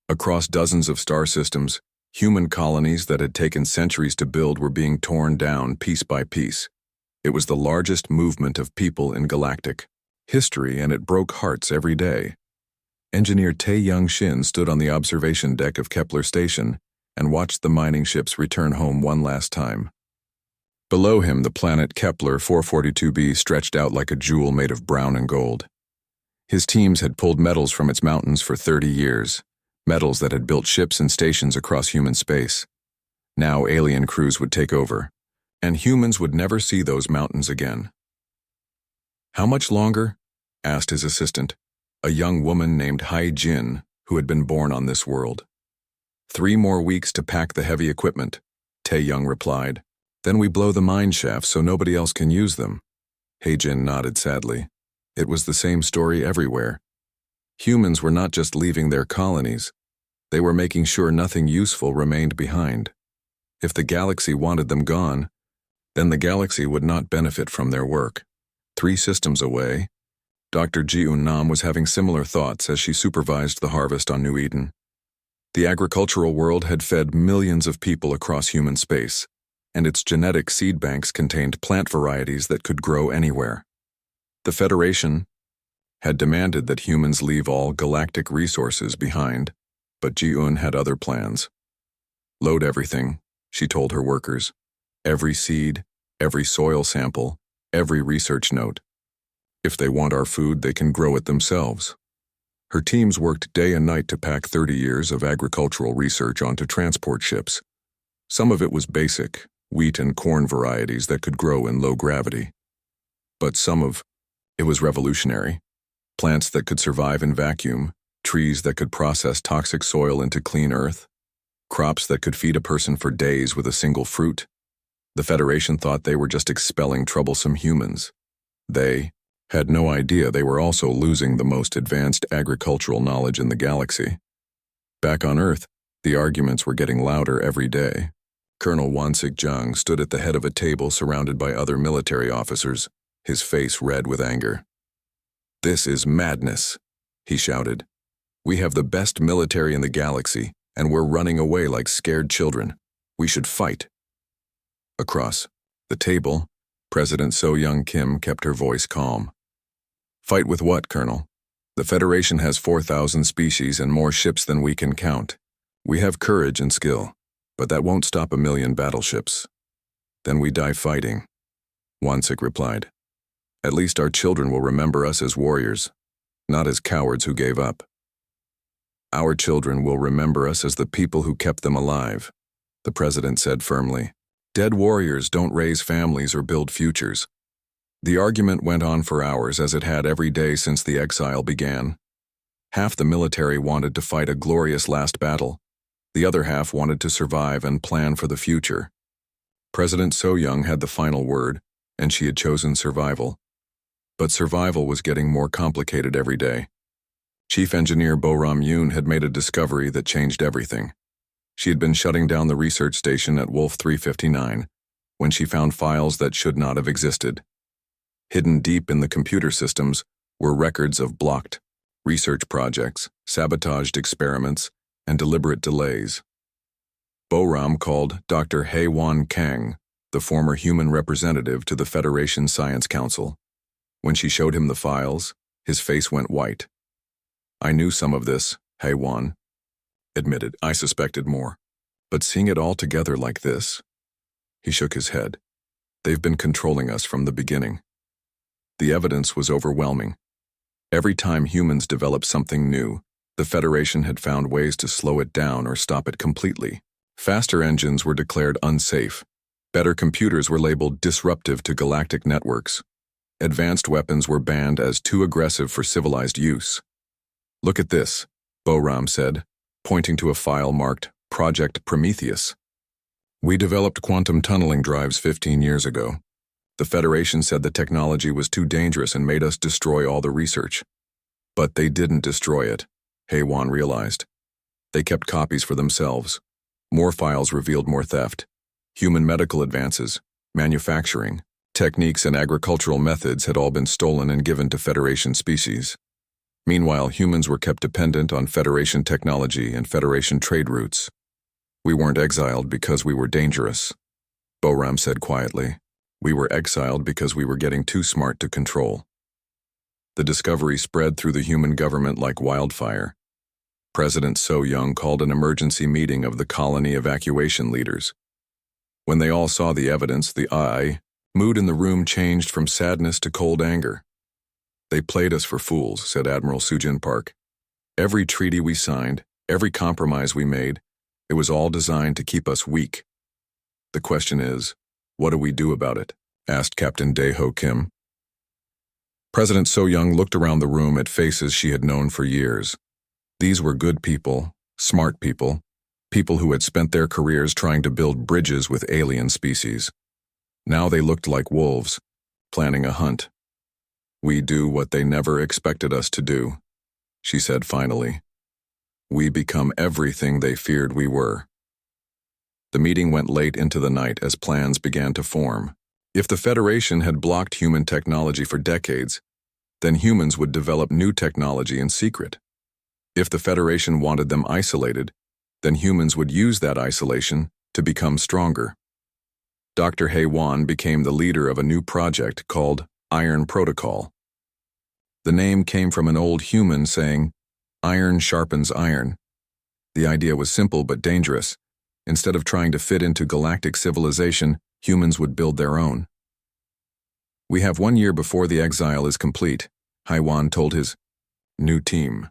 Across dozens of star systems, human colonies that had taken centuries to build were being torn down piece by piece. It was the largest movement of people in galactic history, and it broke hearts every day. Engineer Tae Young-shin stood on the observation deck of Kepler Station and watched the mining ships return home one last time. Below him, the planet Kepler 442b stretched out like a jewel made of brown and gold. His teams had pulled metals from its mountains for 30 years, metals that had built ships and stations across human space. Now alien crews would take over, and humans would never see those mountains again. How much longer? Asked his assistant, a young woman named Hai Jin, who had been born on this world. 3 more weeks to pack the heavy equipment, Tae-young replied. Then we blow the mine shafts so nobody else can use them. Hai Jin nodded sadly. It was the same story everywhere. Humans were not just leaving their colonies. They were making sure nothing useful remained behind. If the galaxy wanted them gone, then the galaxy would not benefit from their work. 3 systems away, Dr. Ji-un-nam was having similar thoughts as she supervised the harvest on New Eden. The agricultural world had fed millions of people across human space, and its genetic seed banks contained plant varieties that could grow anywhere. The Federation had demanded that humans leave all galactic resources behind, but Ji-un had other plans. Load everything, she told her workers. Every seed, every soil sample, every research note. If they want our food, they can grow it themselves. Her teams worked day and night to pack 30 years of agricultural research onto transport ships. Some of it was basic, wheat and corn varieties that could grow in low gravity. But some of it was revolutionary. Plants that could survive in vacuum, trees that could process toxic soil into clean earth, crops that could feed a person for days with a single fruit. The Federation thought they were just expelling troublesome humans. They had no idea they were also losing the most advanced agricultural knowledge in the galaxy. Back on Earth, the arguments were getting louder every day. Colonel Wansik-jung stood at the head of a table surrounded by other military officers, his face red with anger. "This is madness," he shouted. "We have the best military in the galaxy, and we're running away like scared children. We should fight." Across the table, President So-young Kim kept her voice calm. "Fight with what, Colonel? The Federation has 4,000 species and more ships than we can count. We have courage and skill, but that won't stop 1,000,000 battleships. Then we die fighting," Wansik replied. "At least our children will remember us as warriors, not as cowards who gave up. Our children will remember us as the people who kept them alive," the president said firmly. "Dead warriors don't raise families or build futures." The argument went on for hours, as it had every day since the exile began. Half the military wanted to fight a glorious last battle. The other half wanted to survive and plan for the future. President So-young had the final word, and she had chosen survival. But survival was getting more complicated every day. Chief Engineer Bo-ram-yoon had made a discovery that changed everything. She had been shutting down the research station at Wolf 359 when she found files that should not have existed. Hidden deep in the computer systems were records of blocked research projects, sabotaged experiments, and deliberate delays. Bo-ram called Dr. Hae-won Kang, the former human representative to the Federation Science Council. When she showed him the files, his face went white. "I knew some of this," Hae-won admitted. "I suspected more. But seeing it all together like this..." He shook his head. "They've been controlling us from the beginning." The evidence was overwhelming. Every time humans developed something new, the Federation had found ways to slow it down or stop it completely. Faster engines were declared unsafe. Better computers were labeled disruptive to galactic networks. Advanced weapons were banned as too aggressive for civilized use. "Look at this," Bo-ram said, pointing to a file marked Project Prometheus. "We developed quantum tunneling drives 15 years ago. The Federation said the technology was too dangerous and made us destroy all the research. But they didn't destroy it," Hae-won realized. "They kept copies for themselves. More files revealed more theft. Human medical advances, manufacturing, techniques and agricultural methods had all been stolen and given to Federation species. Meanwhile, humans were kept dependent on Federation technology and Federation trade routes. We weren't exiled because we were dangerous," Bo-ram said quietly. "We were exiled because we were getting too smart to control." The discovery spread through the human government like wildfire. President So-young called an emergency meeting of the colony evacuation leaders. When they all saw the evidence, the mood in the room changed from sadness to cold anger. "They played us for fools," said Admiral Sujin Park. "Every treaty we signed, every compromise we made, it was all designed to keep us weak. The question is, what do we do about it?" asked Captain Dae-ho Kim. President So-young looked around the room at faces she had known for years. These were good people, smart people, people who had spent their careers trying to build bridges with alien species. Now they looked like wolves, planning a hunt. "We do what they never expected us to do," she said finally. "We become everything they feared we were." The meeting went late into the night as plans began to form. If the Federation had blocked human technology for decades, then humans would develop new technology in secret. If the Federation wanted them isolated, then humans would use that isolation to become stronger. Dr. Hei-wan became the leader of a new project called Iron Protocol. The name came from an old human saying, "Iron sharpens iron." The idea was simple but dangerous. Instead of trying to fit into galactic civilization, humans would build their own. "We have 1 year before the exile is complete," Hei-wan told his new team.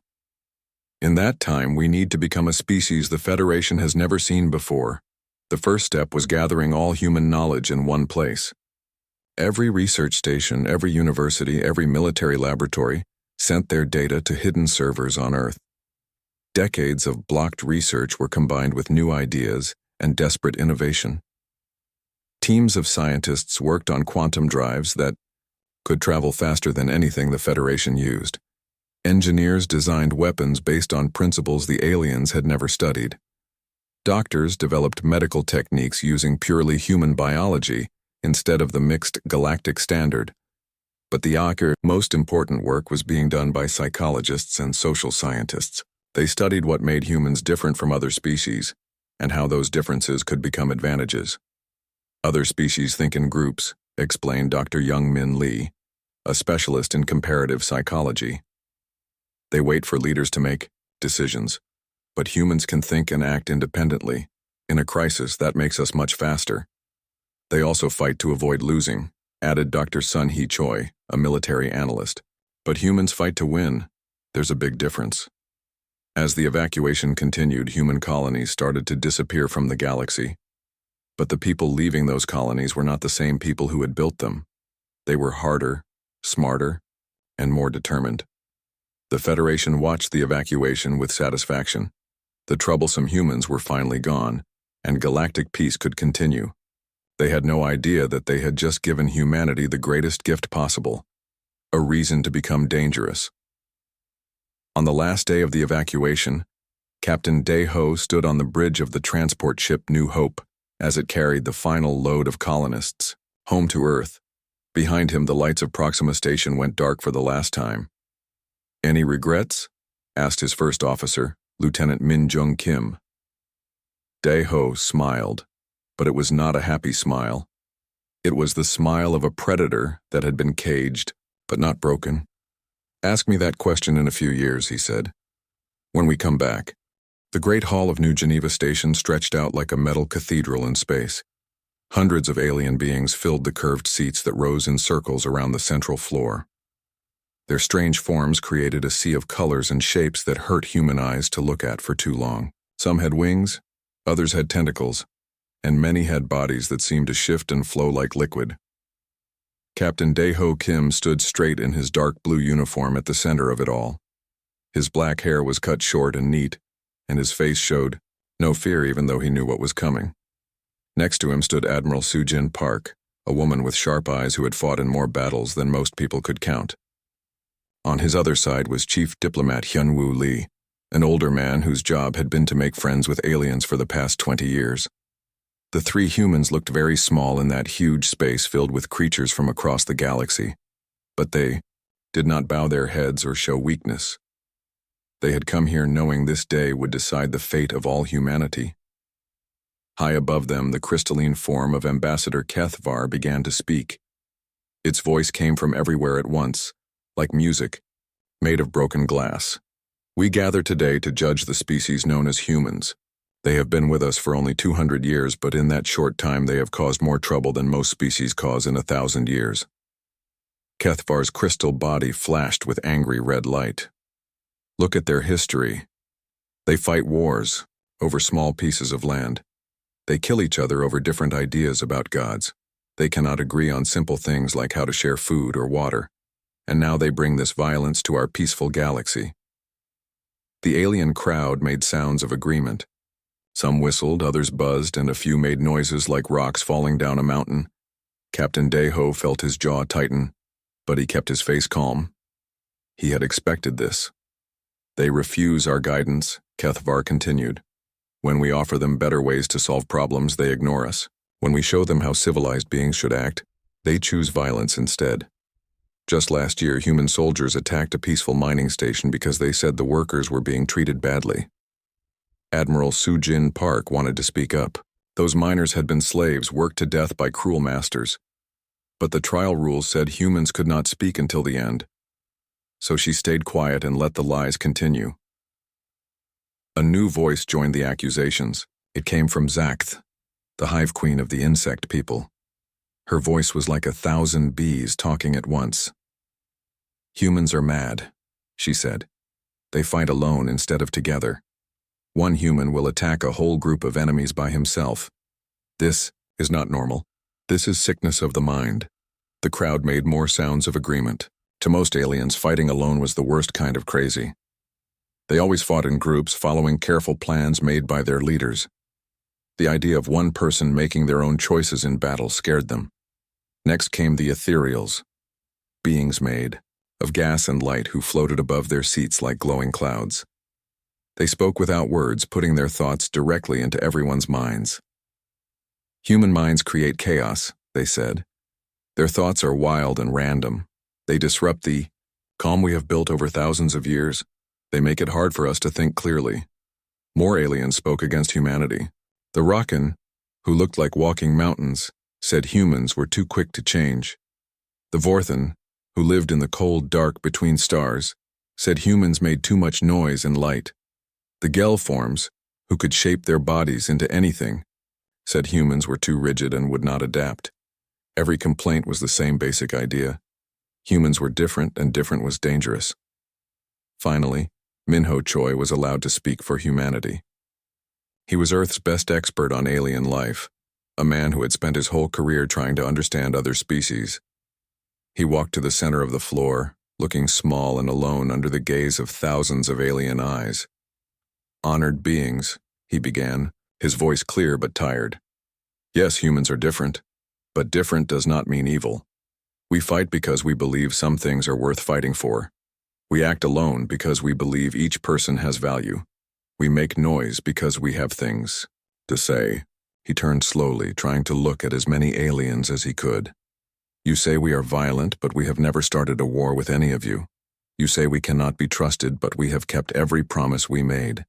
"In that time, we need to become a species the Federation has never seen before." The first step was gathering all human knowledge in one place. Every research station, every university, every military laboratory sent their data to hidden servers on Earth. Decades of blocked research were combined with new ideas and desperate innovation. Teams of scientists worked on quantum drives that could travel faster than anything the Federation used. Engineers designed weapons based on principles the aliens had never studied. Doctors developed medical techniques using purely human biology instead of the mixed galactic standard. But the most important work was being done by psychologists and social scientists. They studied what made humans different from other species, and how those differences could become advantages. "Other species think in groups," explained Dr. Young-Min Lee, a specialist in comparative psychology. "They wait for leaders to make decisions, but humans can think and act independently. In a crisis, that makes us much faster. They also fight to avoid losing," added Dr. Sun-hee Choi, a military analyst. "But humans fight to win. There's a big difference." As the evacuation continued, human colonies started to disappear from the galaxy. But the people leaving those colonies were not the same people who had built them. They were harder, smarter, and more determined. The Federation watched the evacuation with satisfaction. The troublesome humans were finally gone, and galactic peace could continue. They had no idea that they had just given humanity the greatest gift possible, a reason to become dangerous. On the last day of the evacuation, Captain Dae-ho stood on the bridge of the transport ship New Hope as it carried the final load of colonists home to Earth. Behind him, the lights of Proxima Station went dark for the last time. "Any regrets?" asked his first officer, Lieutenant Min Jung Kim. Dae-ho smiled, but it was not a happy smile. It was the smile of a predator that had been caged, but not broken. "Ask me that question in a few years," he said. "When we come back." The great hall of New Geneva Station stretched out like a metal cathedral in space. Hundreds of alien beings filled the curved seats that rose in circles around the central floor. Their strange forms created a sea of colors and shapes that hurt human eyes to look at for too long. Some had wings, others had tentacles, and many had bodies that seemed to shift and flow like liquid. Captain Dae-ho Kim stood straight in his dark blue uniform at the center of it all. His black hair was cut short and neat, and his face showed no fear even though he knew what was coming. Next to him stood Admiral Soo-jin Park, a woman with sharp eyes who had fought in more battles than most people could count. On his other side was Chief Diplomat Hyun-woo Lee, an older man whose job had been to make friends with aliens for the past 20 years. The three humans looked very small in that huge space filled with creatures from across the galaxy, but they did not bow their heads or show weakness. They had come here knowing this day would decide the fate of all humanity. High above them, the crystalline form of Ambassador Kethvar began to speak. Its voice came from everywhere at once, like music, made of broken glass. "We gather today to judge the species known as humans. They have been with us for only 200 years, but in that short time they have caused more trouble than most species cause in 1,000 years. Kethvar's crystal body flashed with angry red light. "Look at their history. They fight wars over small pieces of land. They kill each other over different ideas about gods. They cannot agree on simple things like how to share food or water. and now they bring this violence to our peaceful galaxy. The alien crowd made sounds of agreement. Some whistled, others buzzed, and a few made noises like rocks falling down a mountain. Captain Deho felt his jaw tighten, but he kept his face calm. He had expected this. They refuse our guidance, Kethvar continued. When we offer them better ways to solve problems, they ignore us. When we show them how civilized beings should act, they choose violence instead. Just last year, human soldiers attacked a peaceful mining station because they said the workers were being treated badly. Admiral Sujin Park wanted to speak up. Those miners had been slaves, worked to death by cruel masters. But the trial rules said humans could not speak until the end. So she stayed quiet and let the lies continue. A new voice joined the accusations. It came from Zakth, the hive queen of the insect people. Her voice was like 1,000 bees talking at once. Humans are mad, she said. They fight alone instead of together. One human will attack a whole group of enemies by himself. This is not normal. This is sickness of the mind. The crowd made more sounds of agreement. To most aliens, fighting alone was the worst kind of crazy. They always fought in groups, following careful plans made by their leaders. The idea of one person making their own choices in battle scared them. Next came the ethereals, beings made of gas and light who floated above their seats like glowing clouds. They spoke without words, putting their thoughts directly into everyone's minds. Human minds create chaos, they said. Their thoughts are wild and random. They disrupt the calm we have built over thousands of years. They make it hard for us to think clearly. More aliens spoke against humanity. The Rakan, who looked like walking mountains, said humans were too quick to change. The Vorthan, who lived in the cold dark between stars, said humans made too much noise and light. The Gel forms, who could shape their bodies into anything, said humans were too rigid and would not adapt. Every complaint was the same basic idea. Humans were different, and different was dangerous. Finally, Minho Choi was allowed to speak for humanity. He was Earth's best expert on alien life, a man who had spent his whole career trying to understand other species. He walked to the center of the floor, looking small and alone under the gaze of thousands of alien eyes. Honored beings, he began, his voice clear but tired. Yes, humans are different, but different does not mean evil. We fight because we believe some things are worth fighting for. We act alone because we believe each person has value. We make noise because we have things to say. He turned slowly, trying to look at as many aliens as he could. You say we are violent, but we have never started a war with any of you. You say we cannot be trusted, but we have kept every promise we made.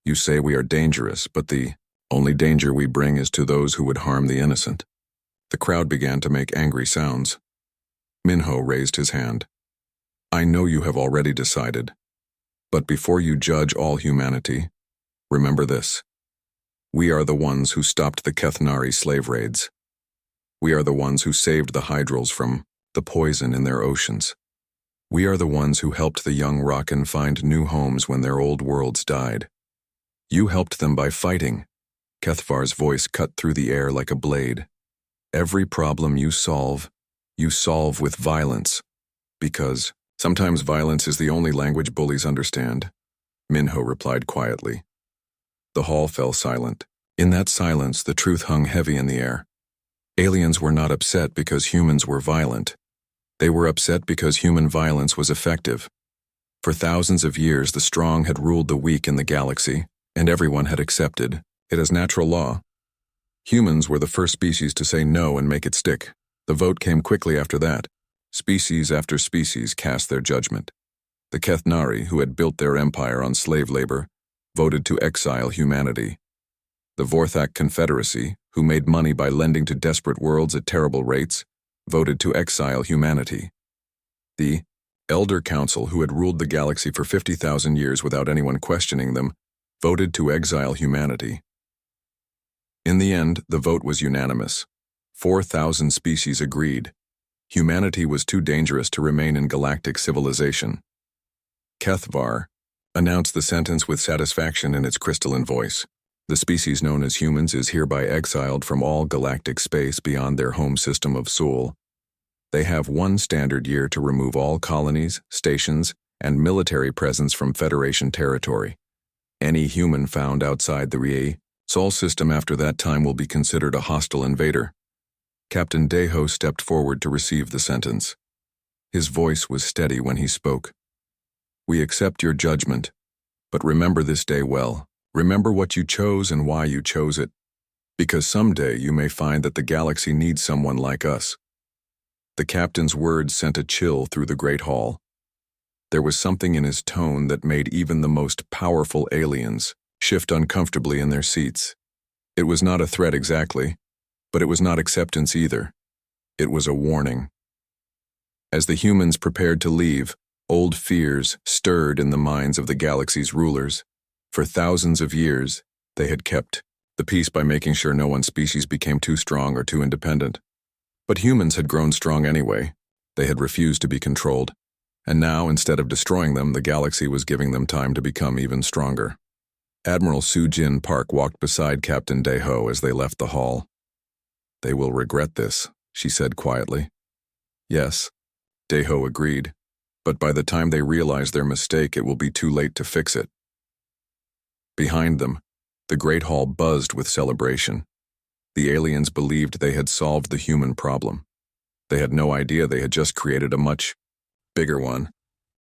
You say we are dangerous, but the only danger we bring is to those who would harm the innocent. The crowd began to make angry sounds. Minho raised his hand. I know you have already decided, but before you judge all humanity, remember this. We are the ones who stopped the Kethnari slave raids. We are the ones who saved the Hydrals from the poison in their oceans. We are the ones who helped the young Rakan find new homes when their old worlds died. You helped them by fighting. Kethvar's voice cut through the air like a blade. Every problem you solve with violence. Because sometimes violence is the only language bullies understand, Minho replied quietly. The hall fell silent. In that silence, the truth hung heavy in the air. Aliens were not upset because humans were violent. They were upset because human violence was effective. For thousands of years, the strong had ruled the weak in the galaxy, and everyone had accepted it as natural law. Humans were the first species to say no and make it stick. The vote came quickly after that. Species after species cast their judgment. The Kethnari, who had built their empire on slave labor, voted to exile humanity. The Vorthak Confederacy, who made money by lending to desperate worlds at terrible rates, voted to exile humanity. The Elder Council, who had ruled the galaxy for 50,000 years without anyone questioning them, voted to exile humanity. In the end, the vote was unanimous. 4,000 species agreed. Humanity was too dangerous to remain in galactic civilization. Kethvar announced the sentence with satisfaction in its crystalline voice. The species known as humans is hereby exiled from all galactic space beyond their home system of Sul. They have one standard year to remove all colonies, stations, and military presence from Federation territory. Any human found outside the Sol system after that time will be considered a hostile invader. Captain Deho stepped forward to receive the sentence. His voice was steady when he spoke. We accept your judgment, but remember this day well. Remember what you chose and why you chose it, because someday you may find that the galaxy needs someone like us. The captain's words sent a chill through the great hall. There was something in his tone that made even the most powerful aliens shift uncomfortably in their seats. It was not a threat exactly, but it was not acceptance either. It was a warning. As the humans prepared to leave, old fears stirred in the minds of the galaxy's rulers. For thousands of years, they had kept the peace by making sure no one species became too strong or too independent. But humans had grown strong anyway. They had refused to be controlled. And now, instead of destroying them, the galaxy was giving them time to become even stronger. Admiral Su-Jin Park walked beside Captain Deho as they left the hall. They will regret this, she said quietly. Yes, Deho agreed. But by the time they realize their mistake, it will be too late to fix it. Behind them, the Great Hall buzzed with celebration. The aliens believed they had solved the human problem. They had no idea they had just created a much bigger one.